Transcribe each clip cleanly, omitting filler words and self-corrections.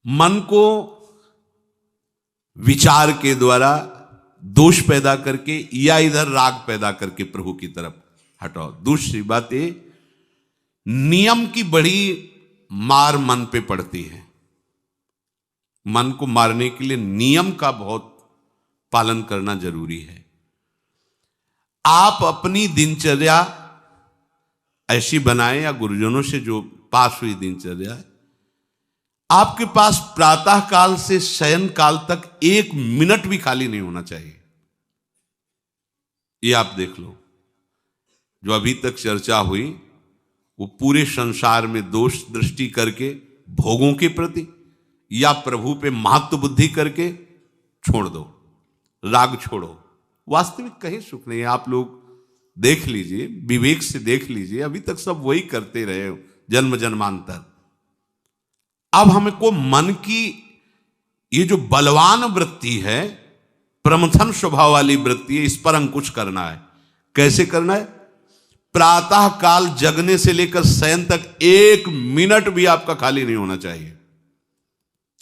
मन को विचार के द्वारा दोष पैदा करके या इधर राग पैदा करके प्रभु की तरफ हटाओ। दूसरी बात ये, नियम की बड़ी मार मन पे पड़ती है। मन को मारने के लिए नियम का बहुत पालन करना जरूरी है। आप अपनी दिनचर्या ऐसी बनाएं, या गुरुजनों से जो पास हुई दिनचर्या, आपके पास प्रातः काल से शयन काल तक 1 मिनट भी खाली नहीं होना चाहिए। ये आप देख लो, जो अभी तक चर्चा हुई वो पूरे संसार में दोष दृष्टि करके भोगों के प्रति या प्रभु पे महत्व बुद्धि करके छोड़ दो, राग छोड़ो। वास्तविक कहीं सुख नहीं है। आप लोग देख लीजिए, विवेक से देख लीजिए, अभी तक सब वही करते रहे हो जन्म जन्मांतर। अब हमको मन की ये जो बलवान वृत्ति है, प्रमथन स्वभाव वाली वृत्ति है, इस पर अंकुश करना है। कैसे करना है? प्रातः काल जगने से लेकर शयन तक 1 मिनट भी आपका खाली नहीं होना चाहिए,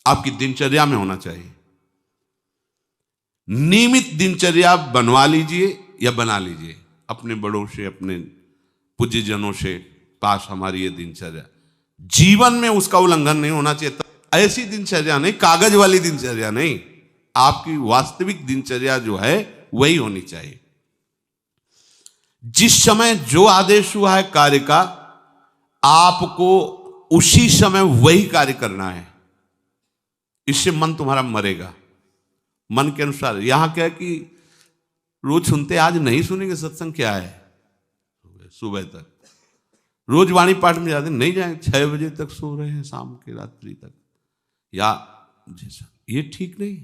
आपकी दिनचर्या में होना चाहिए। नियमित दिनचर्या बनवा लीजिए या बना लीजिए अपने बड़ों से, अपने पूज्यजनों से पास। हमारी ये दिनचर्या, जीवन में उसका उल्लंघन नहीं होना चाहिए। ऐसी दिनचर्या नहीं, कागज वाली दिनचर्या नहीं, आपकी वास्तविक दिनचर्या जो है वही होनी चाहिए। जिस समय जो आदेश हुआ है कार्य का, आपको उसी समय वही कार्य करना है। इससे मन तुम्हारा मरेगा, मन के अनुसार। यहां क्या है कि रोज सुनते, आज नहीं सुनेंगे सत्संग, क्या है सुबह तक रोज वाणी पाठ में जाते, नहीं जाएंगे, 6 बजे तक सो रहे हैं, शाम के रात्रि तक, या जैसा, ये ठीक नहीं।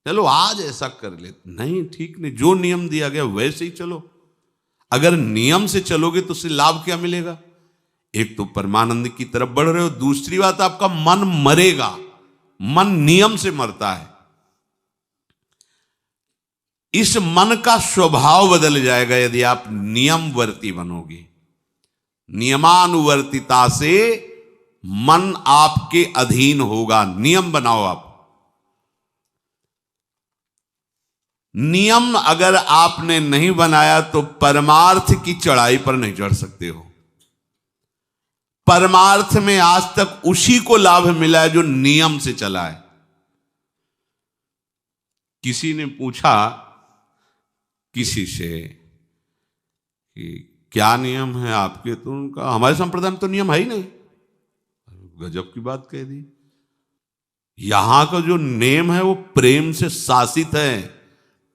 चलो आज ऐसा कर ले, नहीं ठीक नहीं। जो नियम दिया गया वैसे ही चलो। अगर नियम से चलोगे तो उससे लाभ क्या मिलेगा? एक तो परमानंद की तरफ बढ़ रहे हो, दूसरी बात आपका मन मरेगा। मन नियम से मरता है। इस मन का स्वभाव बदल जाएगा यदि आप नियमवर्ती बनोगे। नियमानुवर्तिता से मन आपके अधीन होगा। नियम बनाओ आप। नियम अगर आपने नहीं बनाया तो परमार्थ की चढ़ाई पर नहीं चढ़ सकते हो। परमार्थ में आज तक उसी को लाभ मिला है जो नियम से चला है। किसी ने पूछा किसी से कि क्या नियम है आपके, तो उनका हमारे संप्रदाय में तो नियम है ही नहीं। गजब की बात कह दी। यहां का जो नेम है वो प्रेम से शासित है।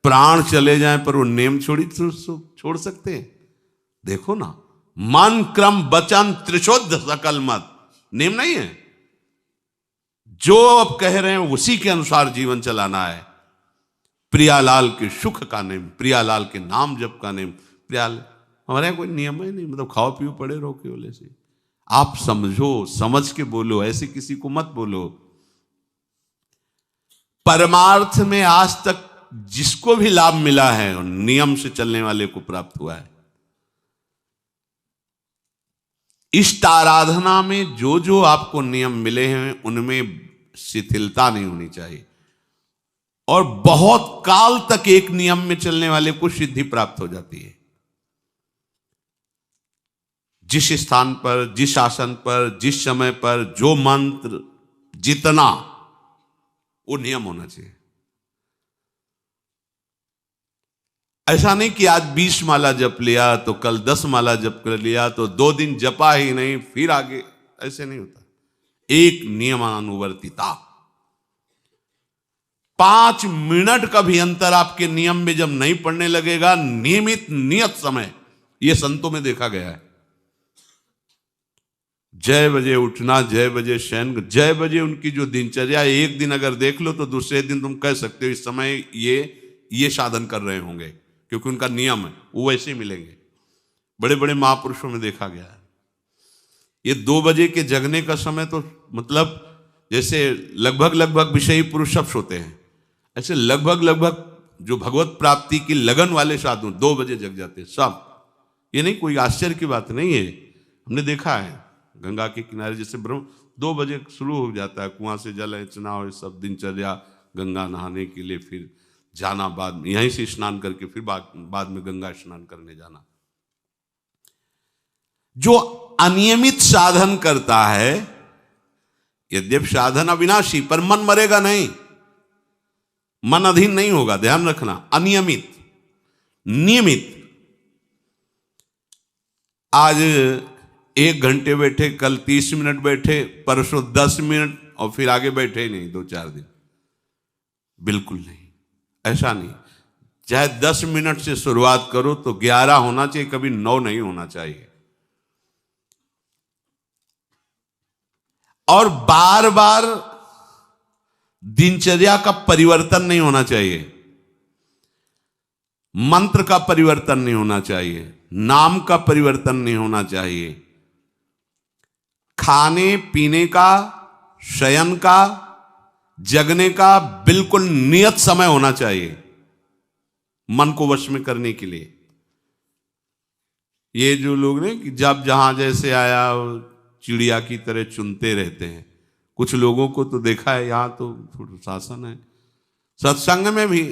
प्राण चले जाएं पर वो नेम छोड़ सकते हैं? देखो ना, मन क्रम वचन त्रिशुद्ध सकल मत, नेम नहीं है। जो अब कह रहे हैं उसी के अनुसार जीवन चलाना है। प्रियालाल के सुख का नेम, प्रियालाल के नाम जप का नेम। प्रियालाल हमारे यहां कोई नियम ही नहीं, मतलब खाओ पियो पड़े रहो केवल से। आप समझो, समझ के बोलो, ऐसे किसी को मत बोलो। परमार्थ में आज तक जिसको भी लाभ मिला है नियम से चलने वाले को प्राप्त हुआ है। इष्ट आराधना में जो जो आपको नियम मिले हैं उनमें शिथिलता नहीं होनी चाहिए, और बहुत काल तक एक नियम में चलने वाले को सिद्धि प्राप्त हो जाती है। जिस स्थान पर, जिस आसन पर, जिस समय पर जो मंत्र जितना, वो नियम होना चाहिए। ऐसा नहीं कि आज 20 माला जप लिया तो कल 10 माला जप कर लिया तो 2 दिन जपा ही नहीं फिर आगे, ऐसे नहीं होता। एक नियमानुवर्तिता। 5 मिनट का भी अंतर आपके नियम में जब नहीं पड़ने लगेगा, नियमित नियत समय, यह संतों में देखा गया है। 6 बजे उठना, 6 बजे शयन, 6 बजे उनकी जो दिनचर्या, एक दिन अगर देख लो तो दूसरे दिन तुम कह सकते हो इस समय ये साधन कर रहे होंगे, क्योंकि उनका नियम है, वो वैसे ही मिलेंगे। बड़े बड़े महापुरुषों में देखा गया है। ये 2 बजे के जगने का समय तो मतलब जैसे लगभग विषयी पुरुष सब सोते हैं, ऐसे लगभग जो भगवत प्राप्ति की लगन वाले साधु 2 बजे जग जाते हैं सब। ये नहीं, कोई आश्चर्य की बात नहीं है। हमने देखा है गंगा के किनारे जैसे ब्रह्म 2 बजे शुरू हो जाता है, कुआं से जल अर्चना और सब दिनचर्या, गंगा नहाने के लिए, फिर जाना, बाद में यहीं से स्नान करके फिर बाद में गंगा स्नान करने जाना। जो अनियमित साधन करता है, यद्यपि साधन अविनाशी, पर मन मरेगा नहीं, मन अधीन नहीं होगा, ध्यान रखना। अनियमित, नियमित, आज 1 घंटे बैठे, कल 30 मिनट बैठे, परसों 10 मिनट, और फिर आगे बैठे ही नहीं 2-4 दिन, बिल्कुल नहीं, ऐसा नहीं। चाहे 10 मिनट से शुरुआत करो तो 11 होना चाहिए, कभी 9 नहीं होना चाहिए। और बार बार दिनचर्या का परिवर्तन नहीं होना चाहिए, मंत्र का परिवर्तन नहीं होना चाहिए, नाम का परिवर्तन नहीं होना चाहिए। खाने पीने का, शयन का, जगने का बिल्कुल नियत समय होना चाहिए मन को वश में करने के लिए। ये जो लोग ने कि जब जहां जैसे आया चिड़िया की तरह चुनते रहते हैं, कुछ लोगों को तो देखा है, यहां तो थोड़ा शासन है, सत्संग में भी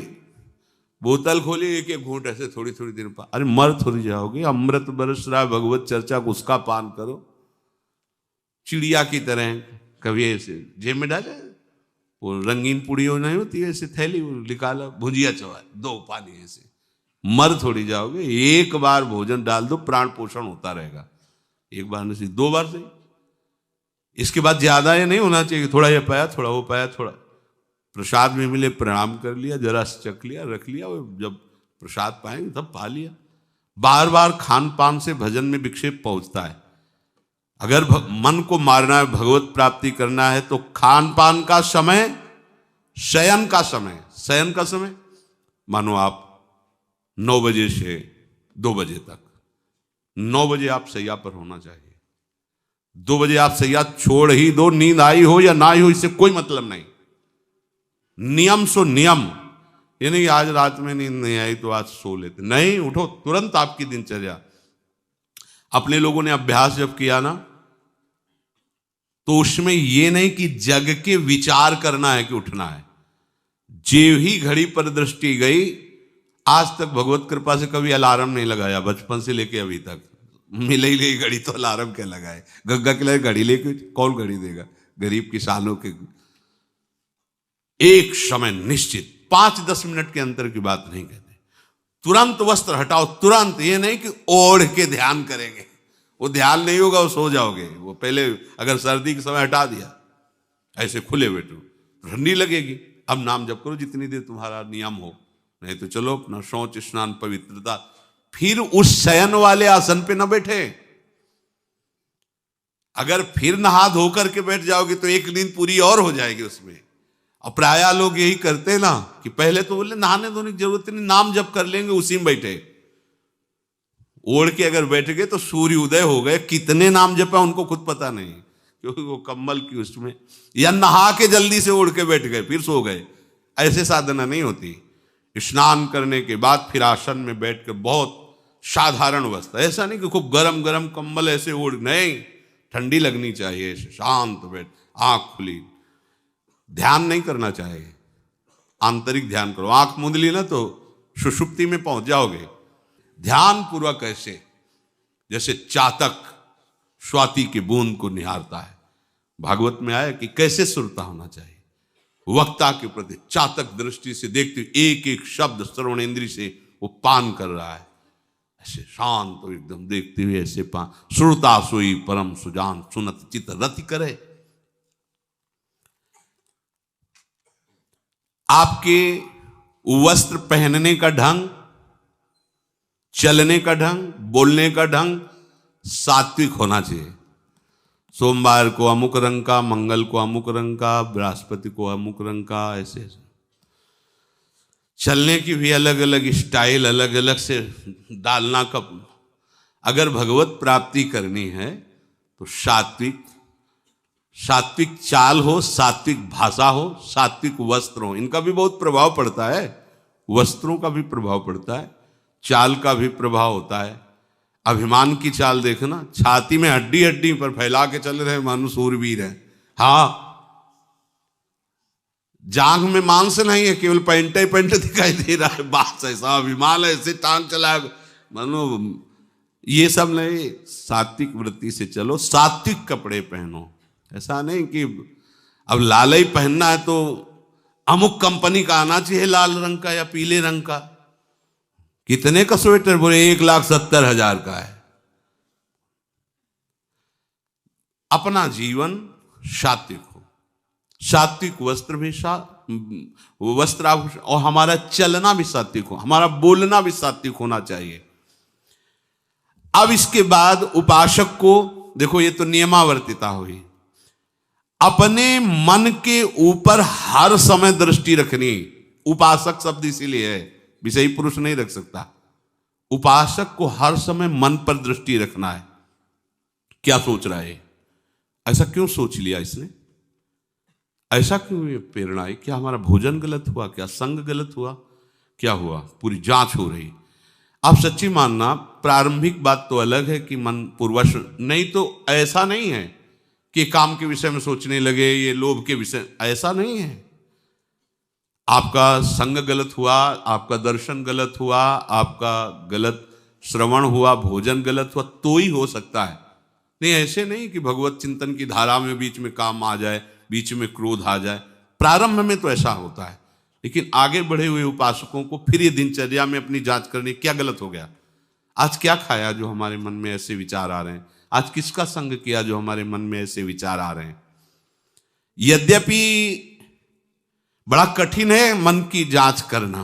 बोतल खोली, एक एक घूंट ऐसे थोड़ी थोड़ी देर पर, अरे मर थोड़ी जाओगे, अमृत बरस रहा है, भगवत चर्चा को उसका पान करो। चिड़िया की तरह कभी ऐसे जेब में डाले, वो रंगीन पुड़ियों नहीं होती है, ऐसे थैली निकाला, भुजिया चवा, 2 पानी, ऐसे मर थोड़ी जाओगे। एक बार भोजन डाल दो, प्राण पोषण होता रहेगा, एक बार नहीं, 2 बार से। इसके बाद ज्यादा ये नहीं होना चाहिए, थोड़ा ये पाया, थोड़ा वो पाया, थोड़ा प्रसाद में मिले प्रणाम कर लिया, जरा चख लिया, रख लिया, और जब प्रसाद पाएंगे तब पा लिया। बार बार खान पान से भजन में विक्षेप पहुंचता है। अगर मन को मारना है, भगवत प्राप्ति करना है, तो खान पान का समय, शयन का समय, शयन का समय मानो आप 9 बजे से 2 बजे तक, 9 बजे आप सैया पर होना चाहिए। 2 बजे आप सैया छोड़ ही दो, नींद आई हो या ना आई हो, इससे कोई मतलब नहीं। नियम सो नियम, ये नहीं आज रात में नींद नहीं आई तो आज सो लेते, नहीं, उठो तुरंत। आपकी दिनचर्या, अपने लोगों ने अभ्यास जब किया ना, तो उसमें ये नहीं कि जग के विचार करना है कि उठना है, जे ही घड़ी पर दृष्टि गई। आज तक भगवत कृपा से कभी अलार्म नहीं लगाया, बचपन से लेके अभी तक। मिले ही नहीं घड़ी तो अलार्म क्या लगाए, गंगा के लिए घड़ी लेके कौन घड़ी देगा, गरीब किसानों के। एक समय निश्चित, 5-10 मिनट के अंतर की बात नहीं कहते, तुरंत वस्त्र हटाओ, तुरंत। ये नहीं कि ओढ़ के ध्यान करेंगे, वो ध्यान नहीं होगा, वो सो जाओगे। वो पहले अगर सर्दी के समय हटा दिया, ऐसे खुले बैठो, ठंडी लगेगी। अब नाम जप करो जितनी देर तुम्हारा नियम हो, नहीं तो चलो अपना शौच स्नान पवित्रता, फिर उस शयन वाले आसन पे न बैठे। अगर फिर नहा धो करके बैठ जाओगे तो एक नींद पूरी और हो जाएगी उसमें। और प्राय लोग यही करते ना कि पहले तो बोले नहाने धोने की जरूरत नहीं, नाम जप कर लेंगे, उसी में बैठे। ओढ़ के अगर बैठ गए तो सूर्य उदय हो गए, कितने नाम जपा उनको खुद पता नहीं, क्योंकि वो कम्बल की उसमें, या नहा के जल्दी से ओढ़ के बैठ गए फिर सो गए। ऐसे साधना नहीं होती। स्नान करने के बाद फिर आसन में बैठ कर बहुत साधारण अवस्था, ऐसा नहीं कि खूब गरम गरम कम्बल ऐसे ओढ़, नहीं, ठंडी लगनी चाहिए, ऐसे शांत बैठ, आंख खुली। ध्यान नहीं करना चाहिए, आंतरिक ध्यान करो। आंख मूंद ली ना तो सुषुप्ति में पहुंच जाओगे। ध्यान पूर्वक ऐसे, जैसे चातक स्वाति की बूंद को निहारता है। भागवत में आया कि कैसे सुरता होना चाहिए, वक्ता के प्रति चातक दृष्टि से देखते हुए एक एक शब्द श्रवण इंद्री से वो पान कर रहा है, ऐसे शांत तो एकदम देखते हुए ऐसे पान। श्रुता सोई परम सुजान, सुनत चित रति करे। आपके वस्त्र पहनने का ढंग, चलने का ढंग, बोलने का ढंग सात्विक होना चाहिए। सोमवार को अमुक रंग का, मंगल को अमुक रंग का, बृहस्पति को अमुक रंग का, ऐसे ऐसे। चलने की भी अलग अलग स्टाइल, अलग अलग से डालना का। अगर भगवत प्राप्ति करनी है तो सात्विक चाल हो, सात्विक भाषा हो, सात्विक वस्त्र हो। इनका भी बहुत प्रभाव पड़ता है, वस्त्रों का भी प्रभाव पड़ता है, चाल का भी प्रभाव होता है। अभिमान की चाल देखना, छाती में हड्डी हड्डी पर फैला के चल रहे मानो सूरवीर है, हाँ, जांघ में मांस नहीं है, केवल पैंट ही पैंट दिखाई दे रहा है, बास ऐसा विमान ऐसे टांग चला, मानो ये सब नहीं। सात्विक वृत्ति से चलो, सात्विक कपड़े पहनो। ऐसा नहीं कि अब लाल ही पहनना है तो अमुक कंपनी का आना चाहिए, लाल रंग का या पीले रंग का। कितने का स्वेटर? बोले 1,70,000 का है। अपना जीवन सात्विक हो, सात्विक वस्त्र भी वस्त्राभूषण, और हमारा चलना भी सात्विक हो, हमारा बोलना भी सात्विक होना चाहिए। अब इसके बाद उपासक को देखो, ये तो नियमावर्तिता हुई। अपने मन के ऊपर हर समय दृष्टि रखनी। उपासक शब्द इसीलिए है, विषयी पुरुष नहीं रख सकता। उपासक को हर समय मन पर दृष्टि रखना है। क्या सोच रहा है, ऐसा क्यों सोच लिया इसने, ऐसा क्यों ये प्रेरणा है? क्या हमारा भोजन गलत हुआ, क्या संग गलत हुआ, क्या हुआ? पूरी जांच हो रही। आप सच्ची मानना, प्रारंभिक बात तो अलग है कि मन पूर्वश, नहीं तो ऐसा नहीं है कि काम के विषय में सोचने लगे, ये लोभ के विषय, ऐसा नहीं है। आपका संग गलत हुआ, आपका दर्शन गलत हुआ, आपका गलत श्रवण हुआ, भोजन गलत हुआ, तो ही हो सकता है। नहीं, ऐसे नहीं कि भगवत चिंतन की धारा में बीच में काम आ जाए, बीच में क्रोध आ जाए। प्रारंभ में तो ऐसा होता है, लेकिन आगे बढ़े हुए उपासकों को फिर ये दिनचर्या में अपनी जांच करनी, क्या गलत हो गया, आज क्या खाया जो हमारे मन में ऐसे विचार आ रहे हैं, आज किसका संग किया जो हमारे मन में ऐसे विचार आ रहे हैं। यद्यपि बड़ा कठिन है मन की जांच करना,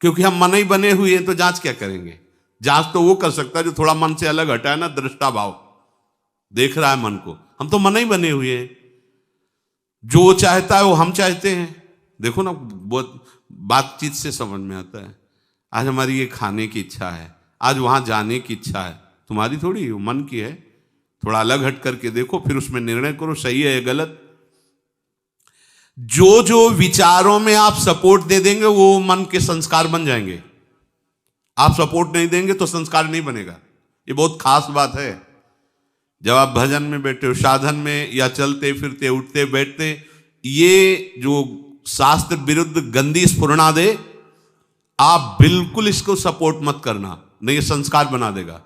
क्योंकि हम मन ही बने हुए हैं, तो जांच क्या करेंगे? जांच तो वो कर सकता है जो थोड़ा मन से अलग हटा है ना, दृष्टा भाव देख रहा है मन को। हम तो मन ही बने हुए हैं, जो चाहता है वो हम चाहते हैं। देखो ना, बहुत बातचीत से समझ में आता है। आज हमारी ये खाने की इच्छा है, आज वहां जाने की इच्छा है, तुम्हारी थोड़ी, वो मन की है। थोड़ा अलग हट करके देखो, फिर उसमें निर्णय करो, सही है या गलत। जो जो विचारों में आप सपोर्ट दे देंगे वो मन के संस्कार बन जाएंगे। आप सपोर्ट नहीं देंगे तो संस्कार नहीं बनेगा। ये बहुत खास बात है। जब आप भजन में बैठे हो, साधन में, या चलते फिरते उठते बैठते, ये जो शास्त्र विरुद्ध गंदी स्फुरणा दे, आप बिल्कुल इसको सपोर्ट मत करना, नहीं ये संस्कार बना देगा।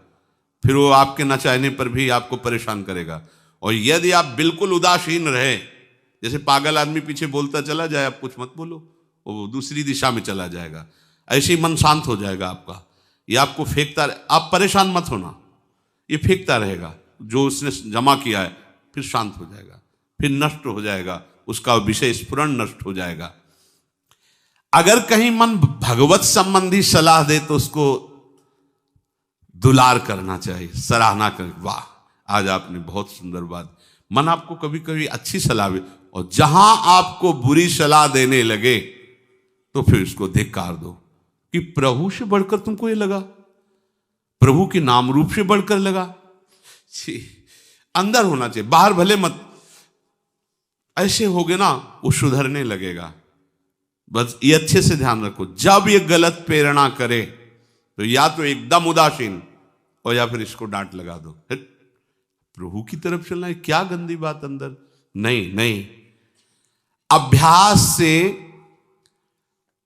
फिर वो आपके न चाहने पर भी आपको परेशान करेगा। और यदि आप बिल्कुल उदासीन रहे, जैसे पागल आदमी पीछे बोलता चला जाए, आप कुछ मत बोलो, वो दूसरी दिशा में चला जाएगा, ऐसे ही मन शांत हो जाएगा आपका। ये आपको फेंकता, आप परेशान मत होना, ये फेंकता रहेगा जो उसने जमा किया है, फिर शांत हो जाएगा, फिर नष्ट हो जाएगा, उसका विषय स्फुरण नष्ट हो जाएगा। अगर कहीं मन भगवत संबंधी सलाह दे तो उसको दुलार करना चाहिए, सराहना कर, वाह आज आपने बहुत सुंदर बात। मन आपको कभी कभी अच्छी सलाह दे, और जहां आपको बुरी सलाह देने लगे तो फिर उसको धिक्कार दो कि प्रभु से बढ़कर तुमको ये लगा, प्रभु के नाम रूप से बढ़कर लगा। अंदर होना चाहिए, बाहर भले मत। ऐसे हो गए ना, वो सुधरने लगेगा। बस ये अच्छे से ध्यान रखो, जब ये गलत प्रेरणा करे तो या तो एकदम उदासीन, और या फिर इसको डांट लगा दो, प्रभु की तरफ चलना है, क्या गंदी बात अंदर। नहीं नहीं, अभ्यास से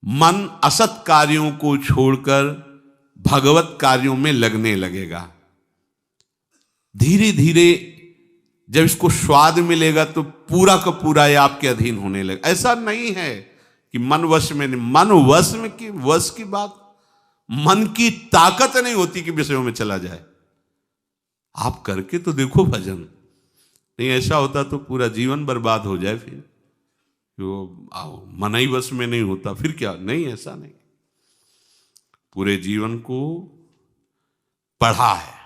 मन असत कार्यों को छोड़कर भगवत कार्यों में लगने लगेगा। धीरे धीरे जब इसको स्वाद मिलेगा तो पूरा का पूरा ये आपके अधीन होने लगेगा। ऐसा नहीं है कि मन वश में नहीं, मन वश की बात, मन की ताकत नहीं होती कि विषयों में चला जाए। आप करके तो देखो भजन, नहीं ऐसा होता तो पूरा जीवन बर्बाद हो जाए। फिर वो मन ही वश में नहीं होता, फिर क्या? नहीं, ऐसा नहीं। पूरे जीवन को पढ़ा है।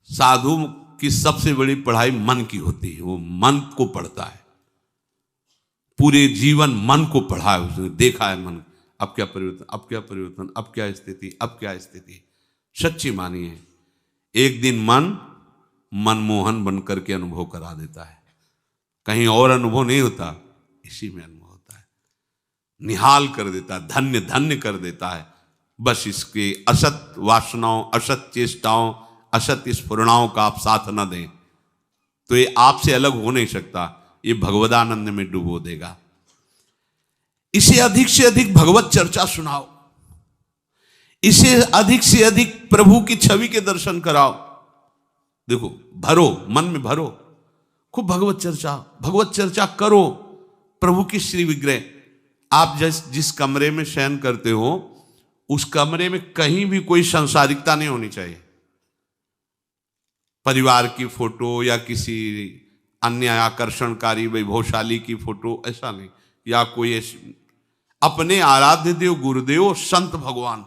साधु की सबसे बड़ी पढ़ाई मन की होती है, वो मन को पढ़ता है, पूरे जीवन मन को पढ़ा है, उसने देखा है मन, अब क्या परिवर्तन, अब क्या परिवर्तन, अब क्या स्थिति, अब क्या स्थिति। सच्ची मानिए, एक दिन मन मनमोहन बनकर के अनुभव करा देता है। कहीं और अनुभव नहीं होता, इसी में अनुभव होता है। निहाल कर देता है, धन्य धन्य कर देता है। बस इसके असत वासनाओं, असत चेष्टाओं, असत स्फुरणाओं का आप साथ न दें, तो ये आपसे अलग हो नहीं सकता, ये भगवदानंद में डुबो देगा। इसे अधिक से अधिक भगवत चर्चा सुनाओ, इसे अधिक से अधिक प्रभु की छवि के दर्शन कराओ। देखो, भरो, मन में भरो, खूब भगवत चर्चा करो। प्रभु की श्री विग्रह, आप जिस कमरे में शयन करते हो उस कमरे में कहीं भी कोई सांसारिकता नहीं होनी चाहिए। परिवार की फोटो या किसी अन्य आकर्षणकारी वैभवशाली की फोटो, ऐसा नहीं, या कोई अपने आराध्य देव गुरुदेव संत भगवान,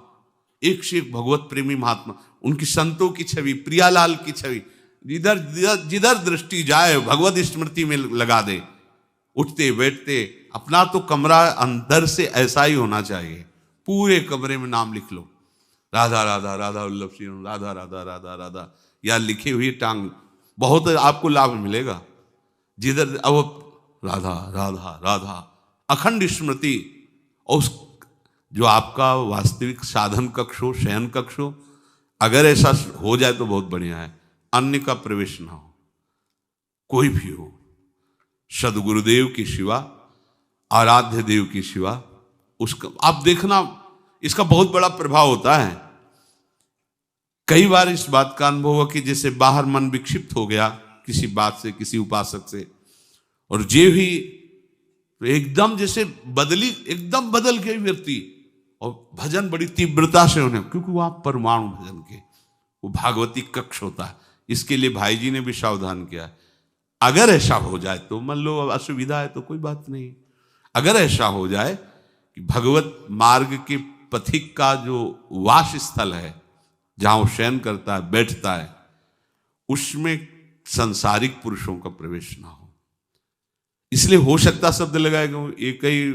एक से एक भगवत प्रेमी महात्मा, उनकी संतों की छवि, प्रियालाल की छवि, जिधर दृष्टि जाए भगवत स्मृति में लगा दे। उठते बैठते अपना तो कमरा अंदर से ऐसा ही होना चाहिए, पूरे कमरे में नाम लिख लो, राधा राधा राधा वल्लभ सिंह, राधा राधा राधा राधा, या लिखी हुई टांग, बहुत आपको लाभ मिलेगा। जिधर अब राधा राधा राधा, अखंड स्मृति। और उस जो आपका वास्तविक साधन कक्ष हो, शयन कक्ष हो, अगर ऐसा हो जाए तो बहुत बढ़िया है। अन्य का प्रवेश ना हो, कोई भी हो, सदगुरुदेव की सिवा, आराध्य देव की सिवा, उसका आप देखना, इसका बहुत बड़ा प्रभाव होता है। कई बार इस बात का अनुभव हुआ कि जैसे बाहर मन विक्षिप्त हो गया किसी बात से, किसी उपासक से, और जे भी एकदम जैसे एकदम बदल गए व्यक्ति, और भजन बड़ी तीव्रता से होने, क्योंकि वो आप परमाणु भजन के, वो भागवती कक्ष होता है। इसके लिए भाई जी ने भी सावधान किया, अगर ऐसा हो जाए तो, मान लो असुविधा है तो कोई बात नहीं, अगर ऐसा हो जाए कि भगवत मार्ग के पथिक का जो वास स्थल है, जहां वो शयन करता है, बैठता है, उसमें सांसारिक पुरुषों का प्रवेश ना हो। इसलिए हो सकता शब्द लगाएगा, एक ही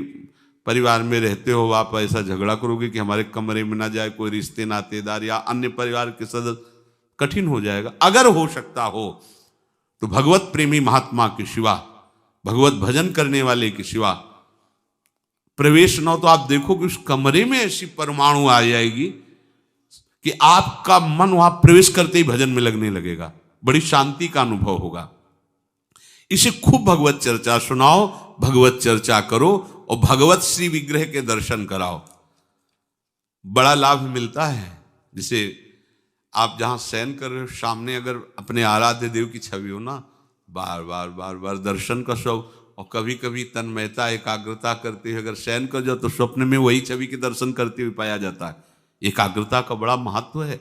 परिवार में रहते हो, आप ऐसा झगड़ा करोगे कि हमारे कमरे में ना जाए कोई रिश्ते नातेदार या अन्य परिवार के सदस्य, कठिन हो जाएगा। अगर हो सकता हो तो भगवत प्रेमी महात्मा के सिवा, भगवत भजन करने वाले के सिवा प्रवेश न हो, तो आप देखो कि उस कमरे में ऐसी परमाणु आ जाएगी कि आपका मन वहां प्रवेश करते ही भजन में लगने लगेगा, बड़ी शांति का अनुभव होगा। इसे खूब भगवत चर्चा सुनाओ, भगवत चर्चा करो, और भगवत श्री विग्रह के दर्शन कराओ, बड़ा लाभ मिलता है। जैसे आप जहां शयन कर रहे हो, सामने अगर अपने आराध्य देव की छवि हो ना, बार बार बार बार दर्शन का शौक, और कभी कभी तन्मयता एकाग्रता करते हुए अगर शयन कर जाओ तो स्वप्न में वही छवि के दर्शन करते हुए पाया जाता है। एकाग्रता का बड़ा महत्व है।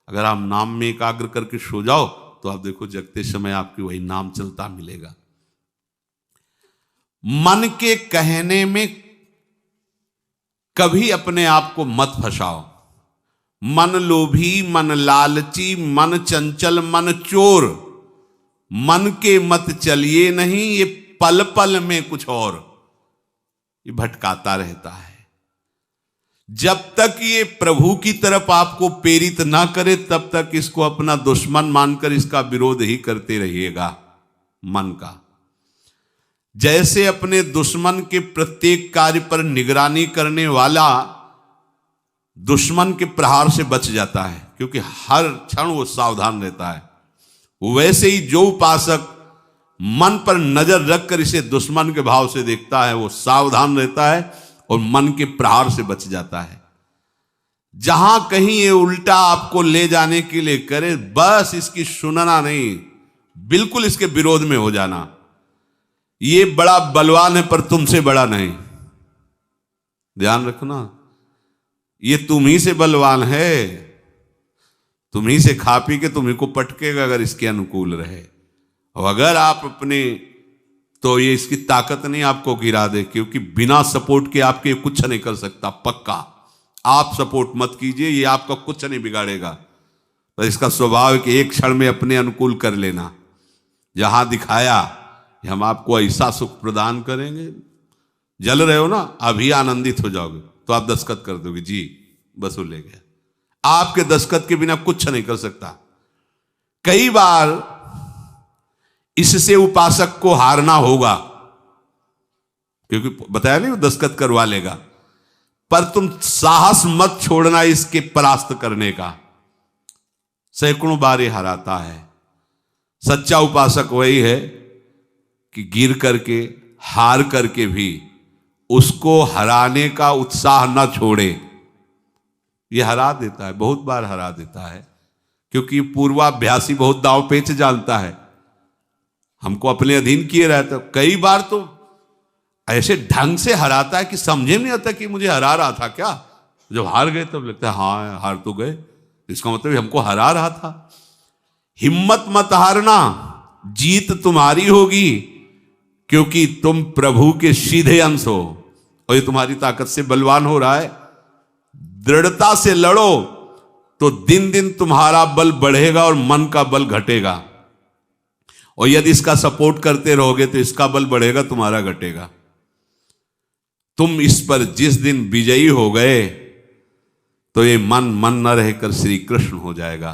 अगर आप नाम में एकाग्र करके सो जाओ तो आप देखो जगते समय आपकी वही नाम चलता मिलेगा। मन के कहने में कभी अपने आप को मत फंसाओ। मन लोभी, मन लालची, मन चंचल, मन चोर, मन के मत चलिए नहीं, ये पल पल में कुछ और, ये भटकाता रहता है। जब तक ये प्रभु की तरफ आपको प्रेरित ना करे तब तक इसको अपना दुश्मन मानकर इसका विरोध ही करते रहिएगा। मन का जैसे अपने दुश्मन के प्रत्येक कार्य पर निगरानी करने वाला दुश्मन के प्रहार से बच जाता है, क्योंकि हर क्षण वो सावधान रहता है, वैसे ही जो उपासक मन पर नजर रखकर इसे दुश्मन के भाव से देखता है वो सावधान रहता है और मन के प्रहार से बच जाता है। जहां कहीं ये उल्टा आपको ले जाने के लिए करे, बस इसकी सुनना नहीं, बिल्कुल इसके विरोध में हो जाना। ये बड़ा बलवान है पर तुमसे बड़ा नहीं, ध्यान रखना, ये तुम ही से बलवान है, तुम ही से खा पी के तुम्ही को पटकेगा अगर इसके अनुकूल रहे। और अगर आप अपने, तो ये इसकी ताकत नहीं आपको गिरा दे, क्योंकि बिना सपोर्ट के आपके कुछ नहीं कर सकता। पक्का आप सपोर्ट मत कीजिए, ये आपका कुछ नहीं बिगाड़ेगा, पर इसका स्वभाव है कि एक क्षण में अपने अनुकूल कर लेना। जहां दिखाया कि हम आपको ऐसा सुख प्रदान करेंगे, जल रहे हो ना, अभी आनंदित हो जाओगे तो आप दस्तखत कर दोगे, जी बस वो ले गया। आपके दस्तखत के बिना कुछ नहीं कर सकता। कई बार इससे उपासक को हारना होगा, क्योंकि बताया नहीं वो दस्तखत करवा लेगा, पर तुम साहस मत छोड़ना इसके परास्त करने का। सैकड़ों बार ये हराता है, सच्चा उपासक वही है कि गिर करके, हार करके भी उसको हराने का उत्साह न छोड़े। ये हरा देता है, बहुत बार हरा देता है, क्योंकि पूर्वाभ्यासी बहुत दांव पेच जानता है। हमको अपने अधीन किए रहता, कई बार तो ऐसे ढंग से हराता है कि समझे नहीं आता कि मुझे हरा रहा था क्या। जब हार गए तब लगता है हाँ हार तो गए, इसका मतलब हमको हरा रहा था। हिम्मत मत हारना, जीत तुम्हारी होगी, क्योंकि तुम प्रभु के सीधे अंश हो और ये तुम्हारी ताकत से बलवान हो रहा है। दृढ़ता से लड़ो तो दिन दिन तुम्हारा बल बढ़ेगा और मन का बल घटेगा, और यदि इसका सपोर्ट करते रहोगे तो इसका बल बढ़ेगा, तुम्हारा घटेगा। तुम इस पर जिस दिन विजयी हो गए तो ये मन मन न रहकर श्री कृष्ण हो जाएगा।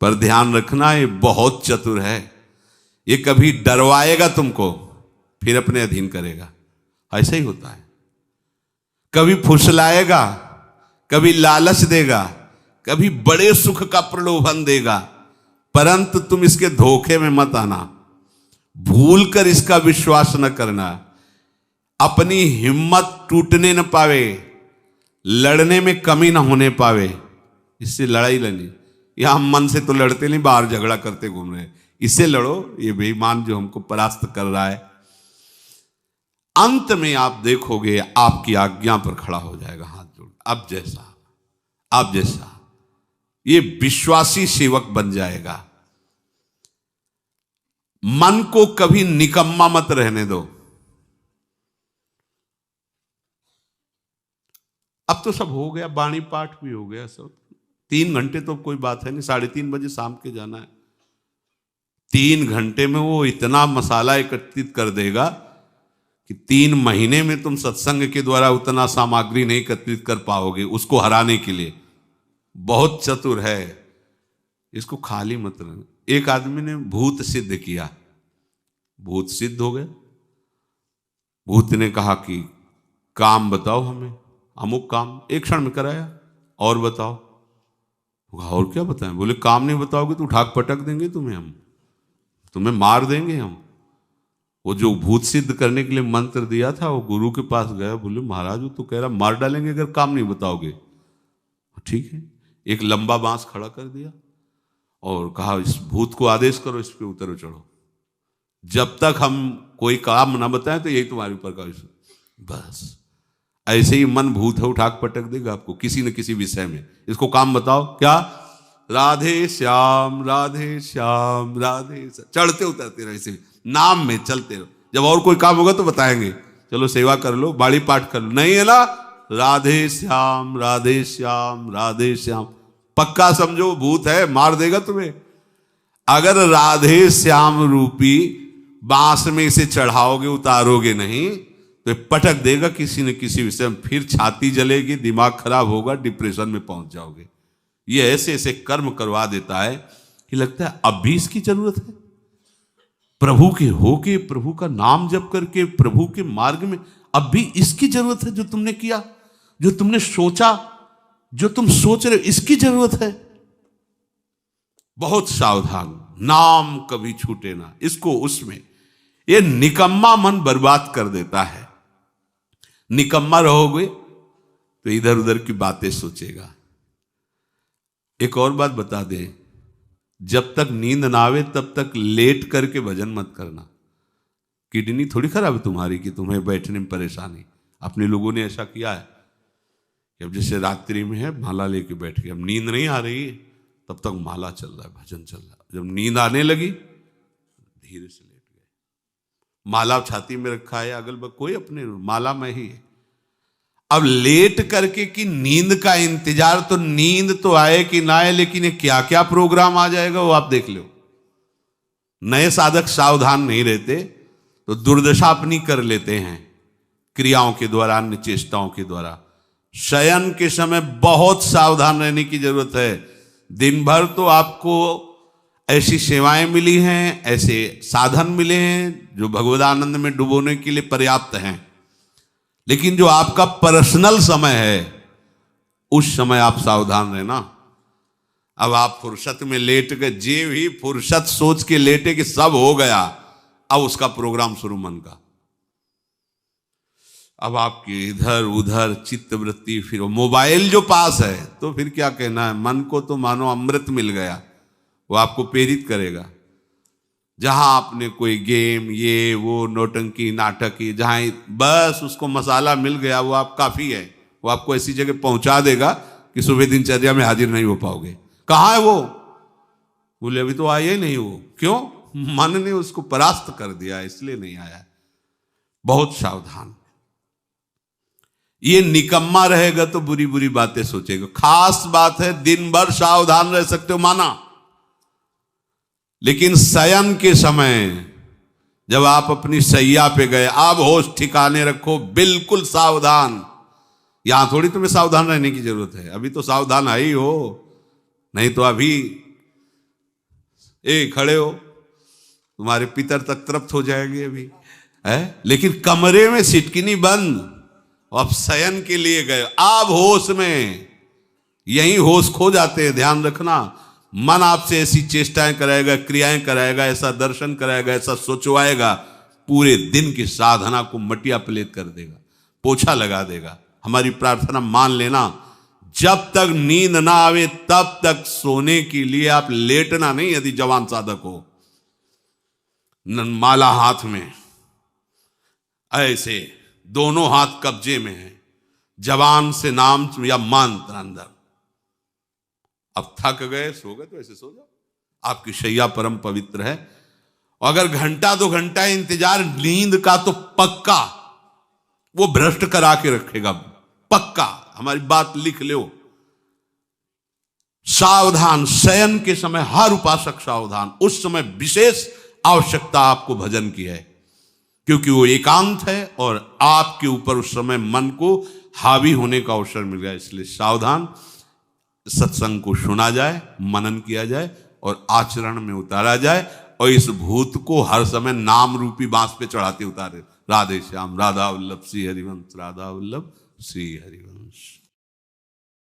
पर ध्यान रखना, ये बहुत चतुर है, ये कभी डरवाएगा तुमको फिर अपने अधीन करेगा। ऐसा ही होता है, कभी फुसलाएगा, कभी लालच देगा, कभी बड़े सुख का प्रलोभन देगा, परंतु तुम इसके धोखे में मत आना, भूल कर इसका विश्वास न करना। अपनी हिम्मत टूटने न पावे, लड़ने में कमी न होने पावे, इससे लड़ाई लड़नी। यह हम मन से तो लड़ते नहीं, बाहर झगड़ा करते घूम रहे, इससे लड़ो, ये बेईमान जो हमको परास्त कर रहा है। अंत में आप देखोगे आपकी आज्ञा पर खड़ा हो जाएगा हाथ जोड़, अब जैसा आप जैसा, ये विश्वासी सेवक बन जाएगा। मन को कभी निकम्मा मत रहने दो। अब तो सब हो गया, वाणी पाठ भी हो गया सब, 3 घंटे तो कोई बात है नहीं, 3:30 बजे शाम के जाना है। 3 घंटे में वो इतना मसाला एकत्रित कर देगा कि 3 महीने में तुम सत्संग के द्वारा उतना सामग्री नहीं एकत्रित कर पाओगे उसको हराने के लिए। बहुत चतुर है, इसको खाली मत रहना। एक आदमी ने भूत सिद्ध किया, भूत सिद्ध हो गया। भूत ने कहा कि काम बताओ हमें, अमुक काम, एक क्षण में कराया, और बताओ। और क्या बताएं? बोले काम नहीं बताओगे तो उठा पटक देंगे तुम्हें, हम तुम्हें मार देंगे हम। वो जो भूत सिद्ध करने के लिए मंत्र दिया था, वो गुरु के पास गया, बोले महाराज वो तो कह रहा मार डालेंगे अगर काम नहीं बताओगे। ठीक है, एक लंबा बांस खड़ा कर दिया और कहा इस भूत को आदेश करो, इस पे उतरो चढ़ो, जब तक हम कोई काम ना बताएं तो यही तुम्हारे ऊपर का। बस ऐसे ही मन भूत है, उठा पटक देगा आपको किसी न किसी विषय में। इसको काम बताओ, क्या? राधे श्याम राधे श्याम राधे श्याम, चढ़ते उतरते रहो, इसे नाम में चलते रहो। जब और कोई काम होगा तो बताएंगे, चलो सेवा कर लो, बाड़ी पाठ कर लो, नहीं है ना, राधे श्याम राधे श्याम राधे श्याम। पक्का समझो भूत है, मार देगा तुम्हें। अगर राधे श्याम रूपी बांस में इसे चढ़ाओगे, उतारोगे नहीं तो पटक देगा किसी न किसी विषय में, फिर छाती जलेगी, दिमाग खराब होगा, डिप्रेशन में पहुंच जाओगे। ये ऐसे ऐसे कर्म करवा देता है कि लगता है अब भी इसकी जरूरत है। प्रभु के होके, प्रभु का नाम जप करके, प्रभु के मार्ग में अब भी इसकी जरूरत है। जो तुमने किया, जो तुमने सोचा, जो तुम सोच रहे हो, इसकी जरूरत है। बहुत सावधान, नाम कभी छूटे ना इसको। उसमें ये निकम्मा मन बर्बाद कर देता है। निकम्मा रहोगे तो इधर उधर की बातें सोचेगा। एक और बात बता दे, जब तक नींद ना आवे तब तक लेट करके भजन मत करना। किडनी थोड़ी खराब है तुम्हारी कि तुम्हें बैठने में परेशानी। अपने लोगों ने ऐसा किया है कि अब जैसे रात्रि में है माला लेके बैठ गए, अब नींद नहीं आ रही है तब तक माला चल रहा है, भजन चल रहा है। जब नींद आने लगी धीरे से लेट गए, माला छाती में रखा है, अगल बगल कोई अपने माला में ही है। अब लेट करके कि नींद का इंतजार, तो नींद तो आए कि ना आए, लेकिन ये क्या क्या प्रोग्राम आ जाएगा वो आप देख लो। नए साधक सावधान नहीं रहते तो दुर्दशा अपनी कर लेते हैं क्रियाओं के द्वारा, अन्य चेष्टाओं के द्वारा। शयन के समय बहुत सावधान रहने की जरूरत है। दिन भर तो आपको ऐसी सेवाएं मिली हैं, ऐसे साधन मिले हैं जो भगवदानंद में डुबोने के लिए पर्याप्त हैं, लेकिन जो आपका पर्सनल समय है उस समय आप सावधान रहना। अब आप फुर्सत में लेट गए, जे भी फुर्सत सोच के लेटे कि सब हो गया, अब उसका प्रोग्राम शुरू मन का। अब आपकी इधर उधर चित्तवृत्ति, फिर मोबाइल जो पास है तो फिर क्या कहना है, मन को तो मानो अमृत मिल गया, वो आपको प्रेरित करेगा। जहां आपने कोई गेम ये वो नौटंकी नाटक की, जहां बस उसको मसाला मिल गया, वो आप काफी है, वो आपको ऐसी जगह पहुंचा देगा कि सुबह दिनचर्या में हाजिर नहीं हो पाओगे। कहाँ है वो? बोले अभी तो आया ही नहीं वो। क्यों? मन ने उसको परास्त कर दिया, इसलिए नहीं आया। बहुत सावधान। ये निकम्मा रहेगा तो बुरी बुरी बातें सोचेगा। खास बात है, दिन भर सावधान रह सकते हो माना, लेकिन शयन के समय जब आप अपनी सैया पे गए, आप होश ठिकाने रखो, बिल्कुल सावधान। यहां थोड़ी तुम्हें सावधान रहने की जरूरत है, अभी तो सावधान आई हो, नहीं तो अभी खड़े हो, तुम्हारे पितर तक तृप्त हो जाएंगे अभी है। लेकिन कमरे में सिटकिनी बंद, अब शयन के लिए गए, आप होश में, यही होश खो जाते हैं। ध्यान रखना, मन आपसे ऐसी चेष्टाएं कराएगा, क्रियाएं कराएगा, ऐसा दर्शन कराएगा, ऐसा सोचवाएगा, पूरे दिन की साधना को मटिया पलेट कर देगा, पोछा लगा देगा। हमारी प्रार्थना मान लेना, जब तक नींद ना आवे तब तक सोने के लिए आप लेटना नहीं। यदि जवान साधक हो, माला हाथ में, ऐसे दोनों हाथ कब्जे में है, जवान से नाम या मंत्र अंदर। अब थक गए, सो गए तो ऐसे सो जाओ, आपकी शैया परम पवित्र है। और अगर घंटा 2 घंटा इंतजार नींद का, तो पक्का वो भ्रष्ट करा के रखेगा, पक्का। हमारी बात लिख लो। सावधान, शयन के समय हर उपासक सावधान। उस समय विशेष आवश्यकता आपको भजन की है, क्योंकि वो एकांत है और आपके ऊपर उस समय मन को हावी होने का अवसर मिल गया। इसलिए सावधान, सत्संग को सुना जाए, मनन किया जाए और आचरण में उतारा जाए, और इस भूत को हर समय नाम रूपी बांस पे चढ़ाते उतारे। राधे श्याम, राधा वल्लभ श्री हरिवंश, राधा वल्लभ श्री हरिवंश।